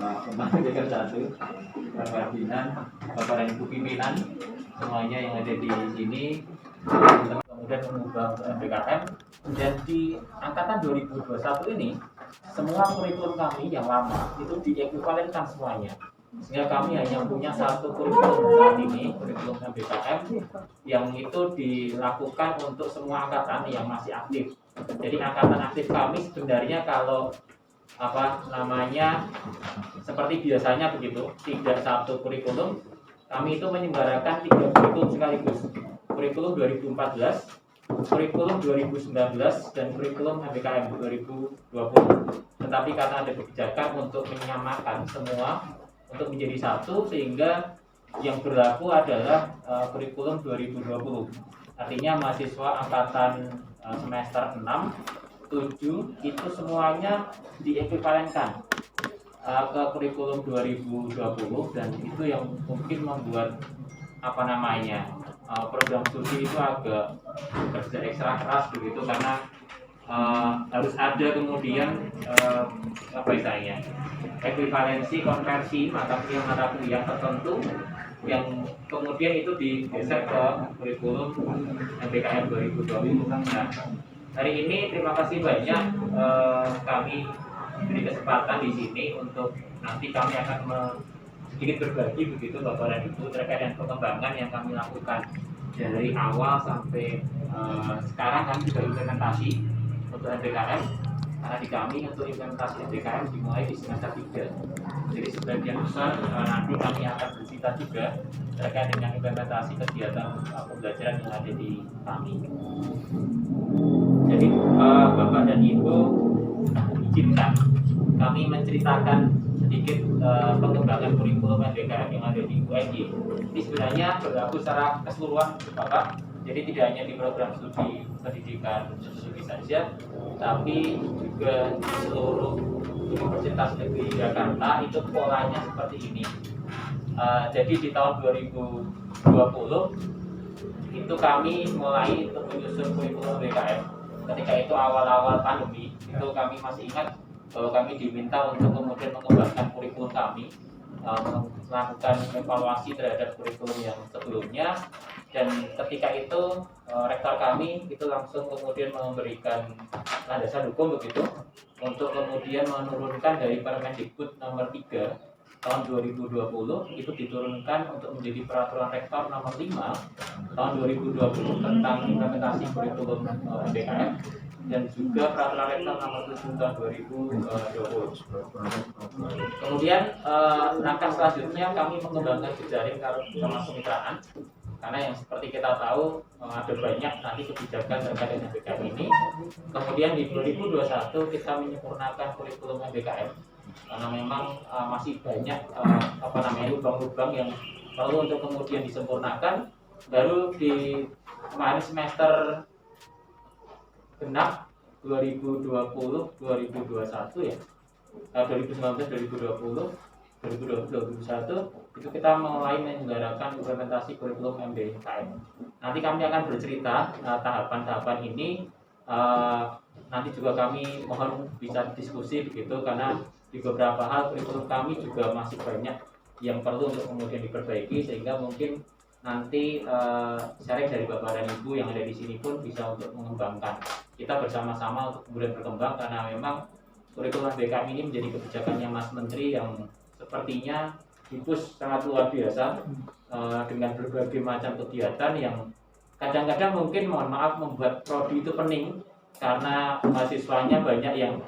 Bapak Dekan 1, Bapak Binan, Bapak dan Ibu pimpinan semuanya yang ada di sini, kemudian mengubah MBKM. Dan di angkatan 2021 ini semua kurikulum kami yang lama itu diekuivalenkan semuanya, sehingga kami hanya punya satu kurikulum saat ini, kurikulum MBKM yang itu dilakukan untuk semua angkatan yang masih aktif. Jadi angkatan aktif kami sebenarnya kalau seperti biasanya begitu, tidak satu kurikulum, kami itu menyelenggarakan 3 kurikulum sekaligus, kurikulum 2014, kurikulum 2019, dan kurikulum MBKM 2020. Tetapi karena ada kebijakan untuk menyamakan semua untuk menjadi satu, sehingga yang berlaku adalah kurikulum 2020. Artinya mahasiswa angkatan semester 6, 7 itu semuanya diekuivalenkan ke kurikulum 2020, dan itu yang mungkin membuat program studi itu agak kerja ekstra keras begitu, karena harus ada kemudian ekuivalensi konversi mata kuliah tertentu yang kemudian itu digeser ke kurikulum MBKM 2020. Nah, hari ini terima kasih banyak kami diberi kesempatan di sini untuk nanti kami akan sedikit berbagi begitu Bapak dan Ibu terkait dengan perkembangan yang kami lakukan dari awal sampai sekarang. Kami juga implementasi untuk MBKM, karena di kami untuk implementasi MBKM dimulai di semester 3. Jadi sebagian besar nanti kami akan bercerita juga terkait dengan implementasi kegiatan pembelajaran yang ada di kami. Jadi Bapak dan Ibu izinkan kami menceritakan sedikit pengembangan kurikulum MBKM yang ada di UNY. Ini sebenarnya berlaku secara keseluruhan Bapak. Jadi tidak hanya di program studi pendidikan studi saja, tapi juga di seluruh Universitas Negeri Jakarta itu polanya seperti ini. Jadi di tahun 2020 itu kami mulai untuk menyusun kurikulum MBKM. Ketika itu awal-awal pandemi, itu kami masih ingat bahwa kami diminta untuk kemudian mengembangkan kurikulum kami, melakukan evaluasi terhadap kurikulum yang sebelumnya. Dan ketika itu rektor kami itu langsung kemudian memberikan landasan hukum begitu untuk kemudian menurunkan dari Permendikbud nomor 3 tahun 2020 itu diturunkan untuk menjadi peraturan rektor nomor 5 tahun 2020 tentang implementasi kurikulum MBKM, dan juga peraturan rektor nomor 7 tahun 2020. Kemudian langkah selanjutnya kami mengembangkan jejaring kemitraan, karena yang seperti kita tahu ada banyak nanti kebijakan terkait dengan MBKM ini. Kemudian di 2021 kita menyempurnakan kurikulum MBKM, karena memang masih banyak lubang-lubang yang perlu untuk kemudian disempurnakan. Baru di kemarin semester genap 2020-2021 ya, 2019-2020, 2020-2021 itu kita mulai menyelenggarakan implementasi kurikulum MBKM. Nanti kami akan bercerita tahapan-tahapan ini. Nanti juga kami mohon bisa diskusi begitu, karena di beberapa hal kurikulum kami juga masih banyak yang perlu untuk kemudian diperbaiki, sehingga mungkin nanti sharing dari Bapak dan Ibu yang ada di sini pun bisa untuk mengembangkan kita bersama-sama untuk kemudian berkembang, karena memang kurikulum MBKM ini menjadi kebijakannya Mas Menteri yang sepertinya dipush sangat luar biasa dengan berbagai macam kegiatan yang kadang-kadang mungkin membuat prodi itu pening, karena mahasiswanya banyak yang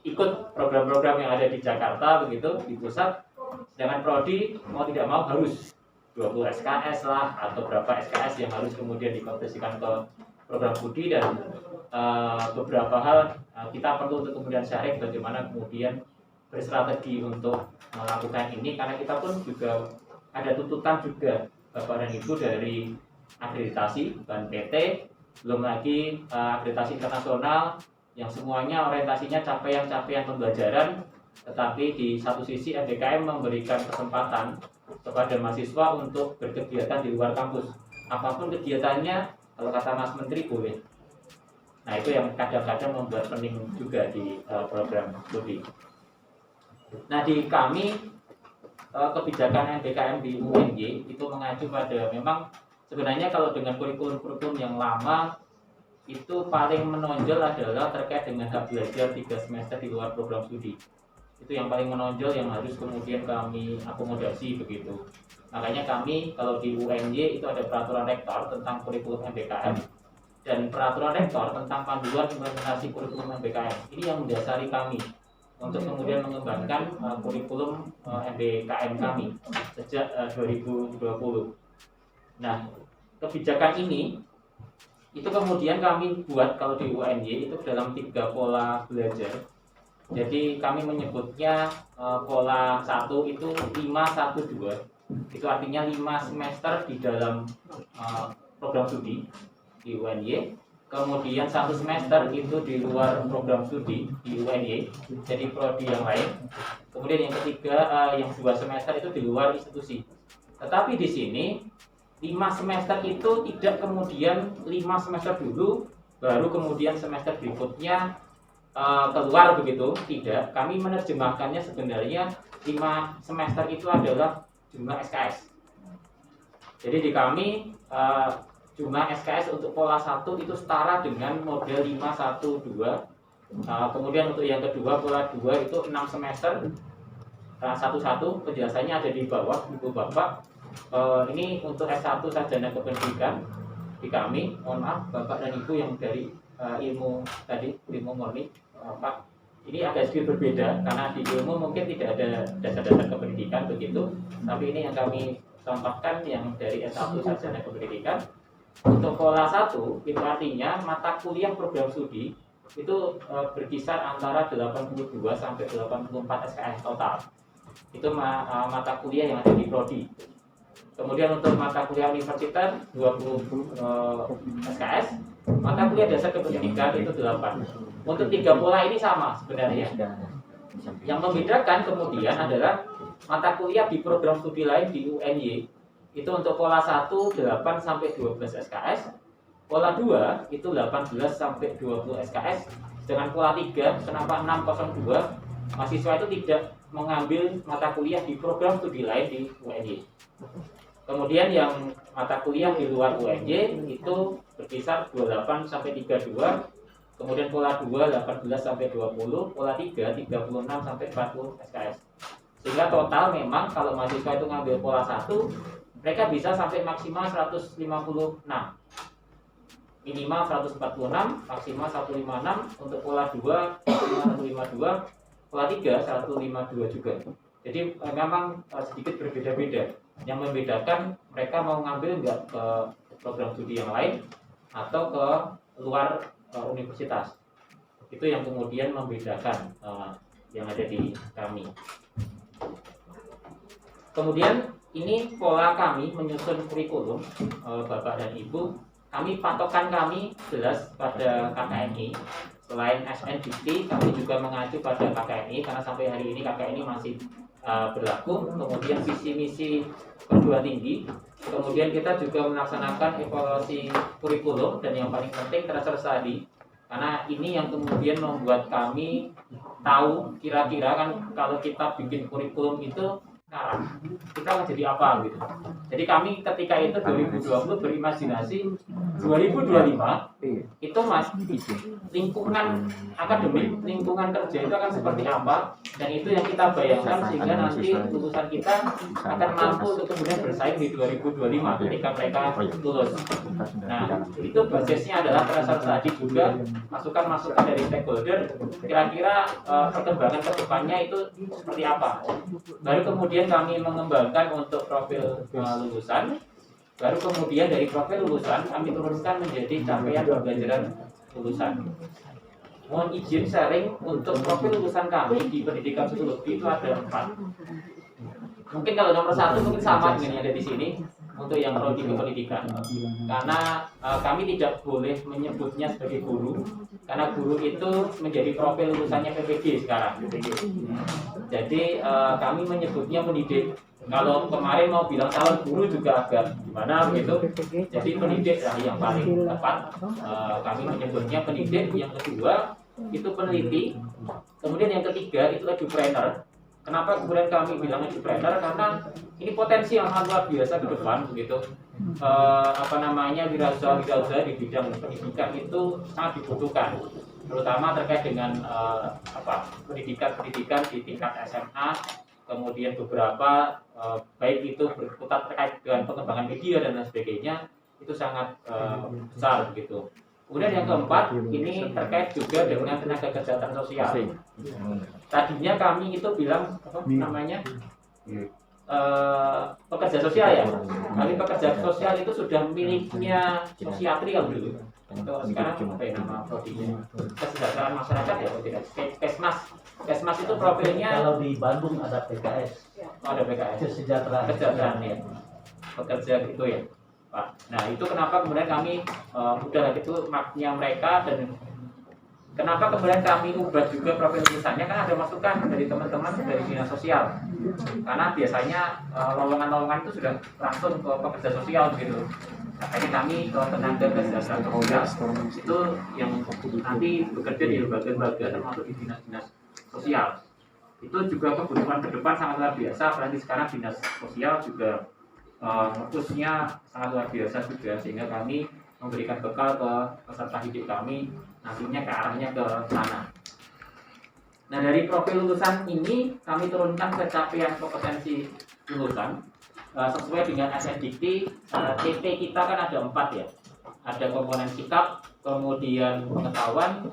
ikut program-program yang ada di Jakarta begitu, di pusat, sedangkan prodi mau tidak mau harus 20 SKS lah atau berapa SKS yang harus kemudian dikonversikan ke program studi. Dan beberapa hal kita perlu untuk kemudian sharing bagaimana kemudian berstrategi untuk melakukan ini, karena kita pun juga ada tuntutan juga Bapak dan Ibu dari akreditasi bukan PT, belum lagi akreditasi internasional yang semuanya orientasinya capaian-capaian pembelajaran. Tetapi di satu sisi MBKM memberikan kesempatan kepada mahasiswa untuk berkegiatan di luar kampus, apapun kegiatannya, kalau kata Mas Menteri boleh. Nah itu yang kadang-kadang membuat pening juga di program studi. Nah di kami kebijakan MBKM di UNY itu mengacu pada memang sebenarnya kalau dengan kurikulum-kurikulum yang lama itu paling menonjol adalah terkait dengan hak belajar 3 semester di luar program studi. Itu yang paling menonjol yang harus kemudian kami akomodasi begitu. Makanya kami kalau di UNY itu ada peraturan rektor tentang kurikulum MBKM dan peraturan rektor tentang panduan implementasi kurikulum MBKM. Ini yang mendasari kami untuk kemudian mengembangkan kurikulum MBKM kami sejak 2020. Nah, kebijakan ini itu kemudian kami buat kalau di UNY itu dalam 3 pola belajar. Jadi kami menyebutnya pola 1 itu 5-1-2. Itu artinya 5 semester di dalam program studi di UNY. Kemudian 1 semester itu di luar program studi di UNY, jadi prodi yang lain. Kemudian yang ketiga, yang 2 semester itu di luar institusi. Tetapi di sini 5 semester itu tidak kemudian 5 semester dulu, baru kemudian semester berikutnya keluar begitu. Tidak, kami menerjemahkannya sebenarnya 5 semester itu adalah jumlah SKS. Jadi di kami jumlah SKS untuk pola 1 itu setara dengan model 5-1-2. Kemudian untuk yang kedua pola 2 itu 6 semester 1-1, penjelasannya ada di bawah Ibu Bapak. Ini untuk S1 sarjana kependidikan di kami. Mohon maaf Bapak dan Ibu yang dari ilmu tadi, ilmu murni Pak. Ini agak sedikit berbeda karena di ilmu mungkin tidak ada dasar-dasar kependidikan begitu. Tapi ini yang kami contohkan yang dari S1 sarjana kependidikan. Untuk pola 1 itu artinya mata kuliah program studi itu berkisar antara 82 sampai 84 SKS total. Itu mata kuliah yang ada di prodi. Kemudian untuk mata kuliah universitas 20 SKS, mata kuliah dasar kependidikan itu 8. Untuk 3 pola ini sama sebenarnya. Yang membedakan kemudian adalah mata kuliah di program studi lain di UNY itu untuk pola 1 8 sampai 12 SKS, pola 2 itu 18 sampai 20 SKS, dengan pola 3 kenapa 602 mahasiswa itu tidak mengambil mata kuliah di program studi lain di UNY. Kemudian yang mata kuliah di luar UNY itu berkisar 28 sampai 32, kemudian pola 2 18 sampai 20, pola 3 36 sampai 40 SKS. Sehingga total memang kalau mahasiswa itu ngambil pola 1 mereka bisa sampai maksimal 156, minimal 146, maksimal 156. Untuk pola 2 152, pola 3 152 juga. Jadi memang sedikit berbeda-beda. Yang membedakan mereka mau ngambil nggak ke program studi yang lain atau ke luar universitas. Itu yang kemudian membedakan yang ada di kami. Kemudian ini pola kami menyusun kurikulum Bapak dan Ibu. Kami patokan kami jelas pada KKNI. Selain SNDT, kami juga mengacu pada KKNI karena sampai hari ini KKNI masih berlaku. Kemudian visi misi perguruan tinggi. Kemudian kita juga melaksanakan evaluasi kurikulum dan yang paling penting transfer study. Karena ini yang kemudian membuat kami tahu kira-kira kan kalau kita bikin kurikulum itu sekarang kita mau jadi apa gitu. Jadi kami ketika itu 2020 berimajinasi 2025 itu lingkungan akademik, lingkungan kerja itu akan seperti apa, dan itu yang kita bayangkan sehingga nanti lulusan kita akan mampu untuk kemudian bersaing di 2025 ketika mereka lulus. Nah, itu basisnya adalah transfer study juga, masukan-masukan dari stakeholder kira-kira perkembangan ke depannya itu seperti apa. Baru kemudian kami mengembangkan untuk profil lulusan. Baru kemudian dari profil lulusan kami turunkan menjadi capaian pembelajaran lulusan. Mohon izin sharing untuk profil lulusan kami di pendidikan psikologi itu ada 4. Mungkin kalau nomor 1 mungkin sama dengan yang ada di sini untuk yang prodi pendidikan. Karena kami tidak boleh menyebutnya sebagai guru, karena guru itu menjadi profil lulusannya PPG sekarang. Jadi kami menyebutnya pendidik. Kalau kemarin mau bilang calon guru juga agak gimana begitu. Jadi pendidik lah yang paling tepat. Kami menyebutnya pendidik. Yang kedua itu peneliti. Kemudian yang ketiga itu edupreneur. Kenapa kemudian kami bilang entrepreneur? Karena ini potensi yang sangat luar biasa ke depan begitu. Wirausaha di bidang pendidikan itu sangat dibutuhkan, terutama terkait dengan pendidikan di tingkat SMA, kemudian beberapa baik itu berputar terkait dengan pengembangan media dan lain sebagainya, itu sangat besar begitu. Kemudian yang keempat, ini terkait juga dengan tenaga kesehatan sosial. Tadinya kami itu bilang pekerja sosial ya. Kami pekerja sosial itu sudah miliknya Sosiatri kalau dulu. Sekarang apa ya nama prodinya? Kesejahteraan masyarakat ya, tidak? Kesmas. Kesmas itu profilnya. Kalau di Bandung ada PKS. Oh, ada PKS. Kesejahteraan ya. Pekerja itu ya, Pak. Nah itu kenapa kemudian kami udah gitu maknya mereka, dan kenapa kemudian kami ubah juga profil tulisannya, kan ada masukan dari teman-teman dari dinas sosial. Karena biasanya lowongan-lowongan itu sudah langsung ke pekerja sosial gitu. Makanya kami ke tenaga kesehatan sosial itu yang nanti bekerja di lembaga-lembaga termasuk di dinas-dinas sosial. Itu juga kebutuhan ke depan sangat luar biasa, apalagi sekarang dinas sosial juga fokusnya sangat luar biasa juga, sehingga kami memberikan bekal ke peserta didik kami nantinya ke arahnya ke sana. Nah dari profil lulusan ini kami turunkan capaian kompetensi lulusan sesuai dengan SNDikti. TP kita kan ada 4 ya, ada komponen sikap, kemudian pengetahuan,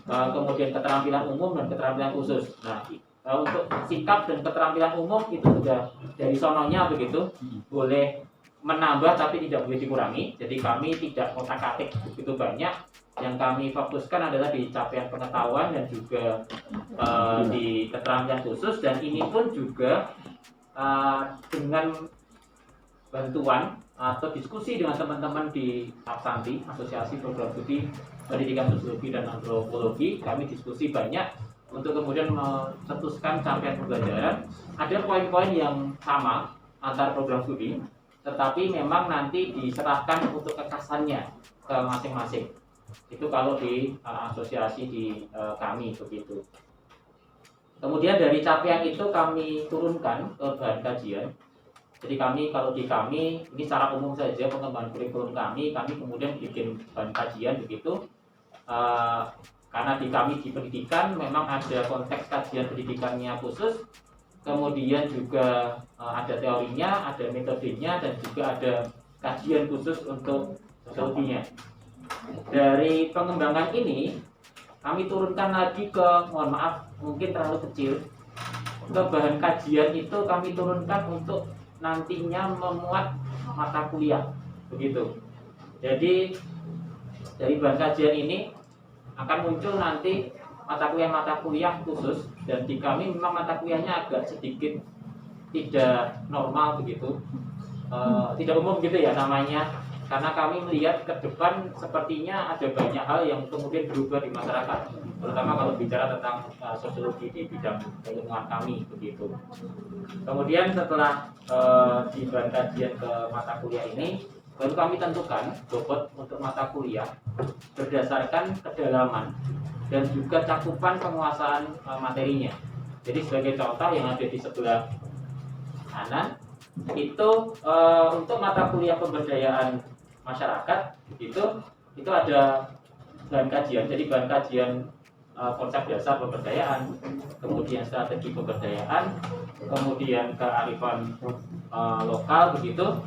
kemudian keterampilan umum dan keterampilan khusus. Nah untuk sikap dan keterampilan umum itu sudah dari sononya begitu, boleh menambah tapi tidak boleh dikurangi. Jadi kami tidak otak-atik begitu banyak. Yang kami fokuskan adalah di capaian pengetahuan dan juga di keterampilan khusus, dan ini pun juga dengan bantuan atau diskusi dengan teman-teman di Absanti, Asosiasi Program Studi Pendidikan Sosiologi dan Antropologi. Kami diskusi banyak untuk kemudian mencetuskan capaian pembelajaran. Ada poin-poin yang sama antar program studi, tetapi memang nanti diserahkan untuk kekasannya ke masing-masing. Itu kalau di asosiasi di kami begitu. Kemudian dari capaian itu kami turunkan ke bahan kajian. Jadi kami kalau di kami ini secara umum saja pengembangan kurikulum kami kemudian bikin bahan kajian begitu. Karena di kami di pendidikan memang ada konteks kajian pendidikannya khusus, kemudian juga ada teorinya, ada metodenya, dan juga ada kajian khusus untuk sosiologinya. Dari pengembangan ini kami turunkan lagi ke, mohon maaf mungkin terlalu kecil, ke bahan kajian itu kami turunkan untuk nantinya memuat mata kuliah begitu. Jadi dari bahan kajian ini akan muncul nanti mata kuliah khusus, dan di kami memang mata kuliahnya agak sedikit tidak normal begitu, tidak umum gitu ya namanya, karena kami melihat ke depan sepertinya ada banyak hal yang kemudian berubah di masyarakat, terutama kalau bicara tentang sosiologi di bidang keilmuan kami begitu. Kemudian setelah di bahan kajian ke mata kuliah ini, baru kami tentukan bobot untuk mata kuliah berdasarkan kedalaman dan juga cakupan penguasaan materinya. Jadi sebagai contoh yang ada di sebelah kanan itu untuk mata kuliah pemberdayaan masyarakat itu ada bahan kajian. Jadi bahan kajian konsep dasar pemberdayaan, kemudian strategi pemberdayaan, kemudian kearifan lokal begitu.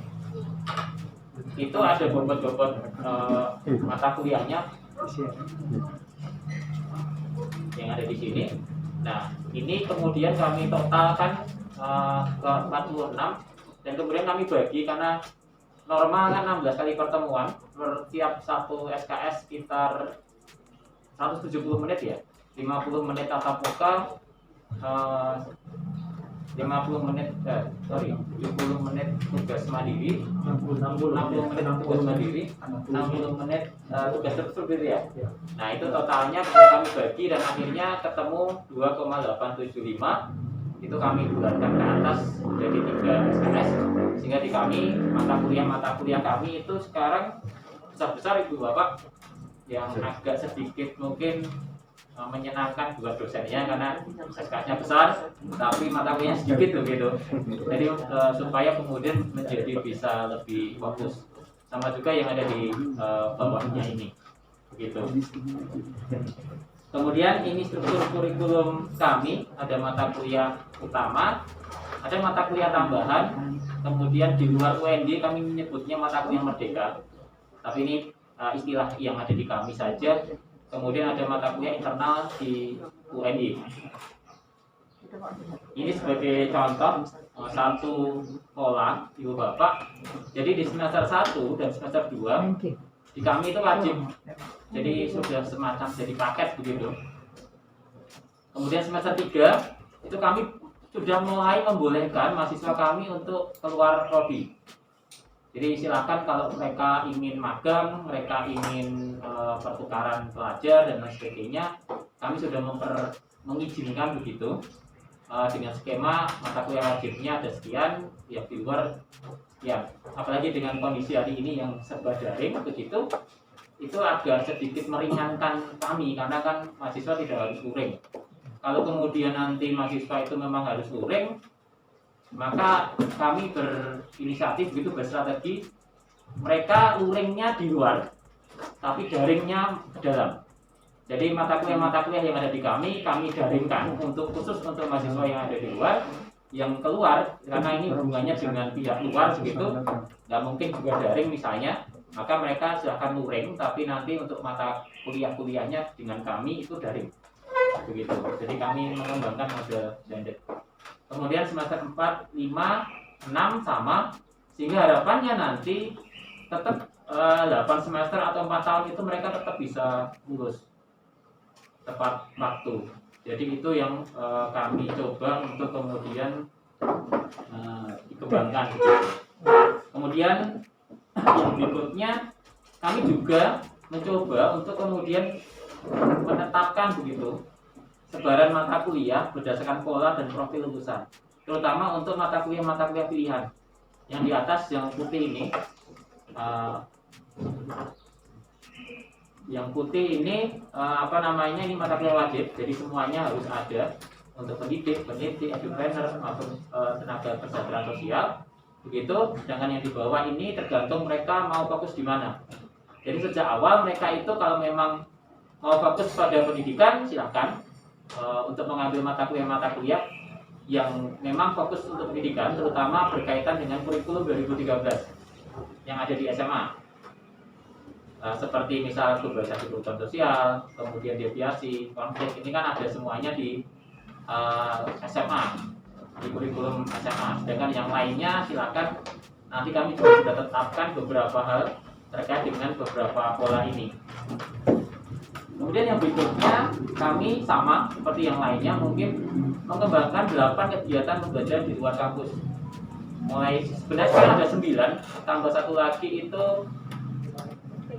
Itu ada bobot-bobot mata kuliahnya yang ada di sini. Nah, ini kemudian kami totalkan ke 46, dan kemudian kami bagi karena normal kan 16 kali pertemuan, per tiap satu SKS sekitar 170 menit ya. 50 menit tatap muka, 70 menit tugas mandiri, 60 menit tugas mandiri, 60 menit tugas terstruktur ya. Nah itu totalnya kami bagi dan akhirnya ketemu 2,875. Itu kami bulatkan ke atas menjadi 3 SKS, sehingga di kami mata kuliah kami itu sekarang besar-besar Ibu Bapak, yang agak sedikit mungkin menyenangkan buat dosennya karena SK-nya besar tapi mata kuliahnya sedikit begitu. Jadi supaya kemudian menjadi bisa lebih fokus. Sama juga yang ada di bawahnya ini begitu. Kemudian ini struktur kurikulum kami, ada mata kuliah utama, ada mata kuliah tambahan, kemudian di luar UND kami menyebutnya mata kuliah merdeka. Tapi ini istilah yang ada di kami saja. Kemudian ada mata kuliah internal di UNY. Ini sebagai contoh satu pola Ibu Bapak. Jadi di semester 1 dan semester 2 di kami itu wajib. Jadi sudah semacam jadi paket begitu. Kemudian semester 3 itu kami sudah mulai membolehkan mahasiswa kami untuk keluar prodi. Jadi silakan kalau mereka ingin magang, mereka ingin pertukaran pelajar dan lain sebagainya, kami sudah mengizinkan begitu dengan skema mata kuliah wajibnya ada sekian, yang di luar sekian. Apalagi dengan kondisi hari ini yang serba daring begitu, itu agak sedikit meringankan kami karena kan mahasiswa tidak harus luring. Kalau kemudian nanti mahasiswa itu memang harus luring, maka kami berinisiatif begitu berstrategi mereka luringnya di luar tapi daringnya ke dalam. Jadi mata kuliah yang ada di kami daringkan untuk khusus untuk mahasiswa yang ada di luar, yang keluar karena ini hubungannya dengan pihak luar begitu nggak mungkin juga daring misalnya, maka mereka silahkan luring tapi nanti untuk mata kuliahnya dengan kami itu daring begitu. Jadi kami mengembangkan model blended. Kemudian semester 4, 5, 6 sama, sehingga harapannya nanti tetap 8 semester atau 4 tahun itu mereka tetap bisa lulus tepat waktu. Jadi itu yang kami coba untuk kemudian dikembangkan. Kemudian yang berikutnya kami juga mencoba untuk kemudian menetapkan begitu sebaran mata kuliah berdasarkan pola dan profil lulusan, terutama untuk mata kuliah pilihan. Yang di atas yang putih ini, ini ini mata kuliah wajib, jadi semuanya harus ada untuk pendidik, edupreneur maupun tenaga kesejahteraan sosial, begitu. Sedangkan yang di bawah ini tergantung mereka mau fokus di mana. Jadi sejak awal mereka itu kalau memang mau fokus pada pendidikan silakan. Untuk mengambil mata kuliah yang memang fokus untuk pendidikan, terutama berkaitan dengan kurikulum 2013 yang ada di SMA, seperti misal globalisasi kebutuhan sosial, kemudian deviasi, konflik, ini kan ada semuanya di SMA, di kurikulum SMA. Sedangkan yang lainnya silakan, nanti kami juga sudah tetapkan beberapa hal terkait dengan beberapa pola ini. Kemudian yang berikutnya kami sama seperti yang lainnya mungkin mengembangkan 8 kegiatan pembelajaran di luar kampus. Mulai sebenarnya sekarang ada 9, tambah 1 lagi itu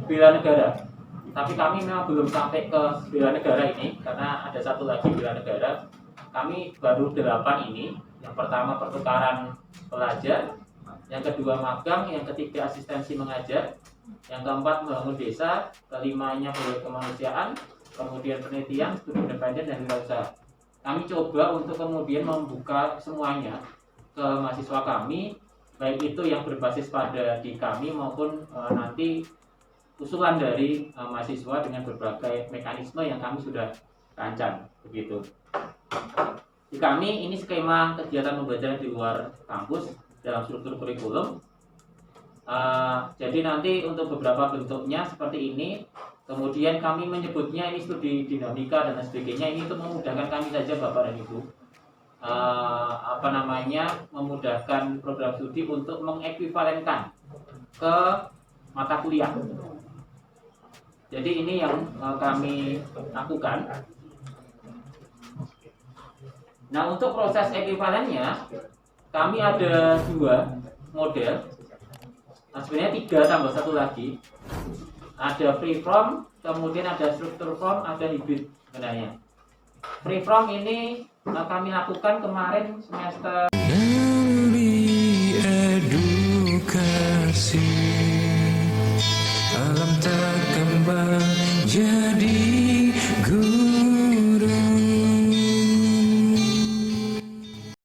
bela negara. Tapi kami memang belum sampai ke bela negara ini karena ada 1 lagi bela negara. Kami baru 8 ini. Yang pertama pertukaran pelajar, yang kedua magang, yang ketiga asistensi mengajar, yang keempat membangun desa, kelimanya proyek kemanusiaan, kemudian penelitian, studi independen dan wirausaha. Kami coba untuk kemudian membuka semuanya ke mahasiswa kami, baik itu yang berbasis pada di kami maupun nanti usulan dari mahasiswa dengan berbagai mekanisme yang kami sudah rancang begitu. Di kami ini skema kegiatan pembelajaran di luar kampus dalam struktur kurikulum. Jadi nanti untuk beberapa bentuknya seperti ini. Kemudian kami menyebutnya ini studi dinamika dan sebagainya. Ini untuk memudahkan kami saja Bapak dan Ibu. Memudahkan program studi untuk mengekuivalenkan ke mata kuliah. Jadi ini yang kami lakukan. Nah, untuk proses ekuivalennya kami ada 2 model. Nah, sebenarnya 3 tambah 1 lagi. Ada free from, kemudian ada struktur from, ada hybrid sebenarnya. Free from ini kami lakukan kemarin semester. Nabi edukasi.